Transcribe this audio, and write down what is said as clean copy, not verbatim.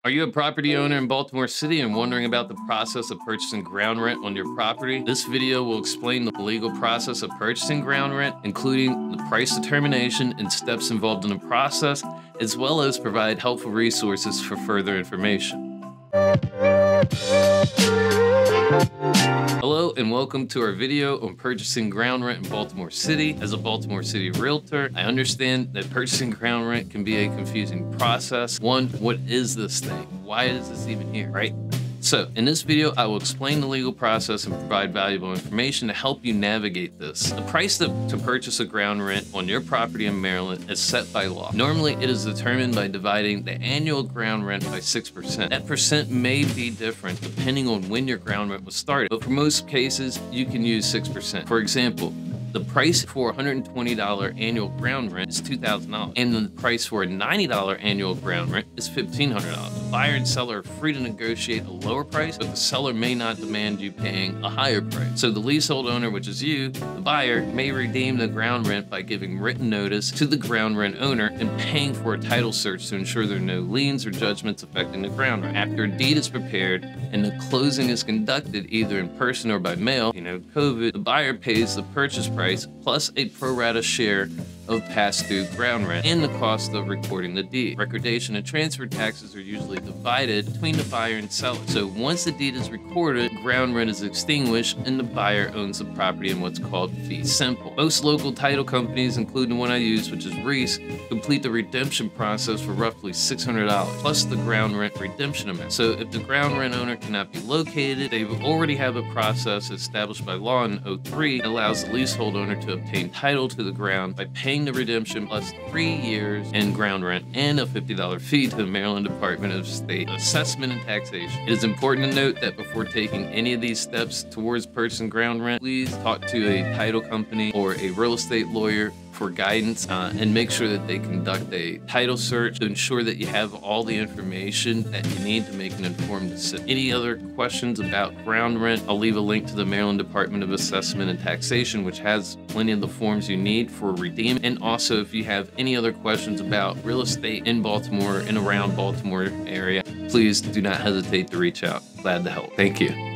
Are you a property owner in Baltimore City and wondering about the process of purchasing ground rent on your property? This video will explain the legal process of purchasing ground rent, including the price determination and steps involved in the process, as well as provide helpful resources for further information. Hello and welcome to our video on purchasing ground rent in Baltimore City. As a Baltimore City realtor, I understand that purchasing ground rent can be a confusing process. One, what is this thing? Why is this even here, right? So in this video, I will explain the legal process and provide valuable information to help you navigate this. The price to purchase a ground rent on your property in Maryland is set by law. Normally, it is determined by dividing the annual ground rent by 6%. That percent may be different depending on when your ground rent was started, but for most cases, you can use 6%. For example, the price for a $120 annual ground rent is $2,000, and the price for a $90 annual ground rent is $1,500. The buyer and seller are free to negotiate a lower price, but the seller may not demand you paying a higher price. So the leasehold owner, which is you, the buyer, may redeem the ground rent by giving written notice to the ground rent owner and paying for a title search to ensure there are no liens or judgments affecting the ground rent. After a deed is prepared and the closing is conducted either in person or by mail, COVID, the buyer pays the purchase price plus a pro rata share of past due ground rent and the cost of recording the deed. Recordation and transfer taxes are usually divided between the buyer and seller. So once the deed is recorded, ground rent is extinguished and the buyer owns the property in what's called fee simple. Most local title companies, including the one I use, which is Reese, complete the redemption process for roughly $600 plus the ground rent redemption amount. So if the ground rent owner cannot be located, they already have a process established by law in 2003 that allows the leasehold owner to obtain title to the ground by paying the redemption plus 3 years in ground rent and a $50 fee to the Maryland Department of State Assessment and Taxation. It is important to note that before taking any of these steps towards purchasing ground rent, please talk to a title company or a real estate lawyer for guidance and make sure that they conduct a title search to ensure that you have all the information that you need to make an informed decision. Any other questions about ground rent, I'll leave a link to the Maryland Department of Assessment and Taxation, which has plenty of the forms you need for redeeming. And also, if you have any other questions about real estate in Baltimore and around Baltimore area, please do not hesitate to reach out. Glad to help. Thank you.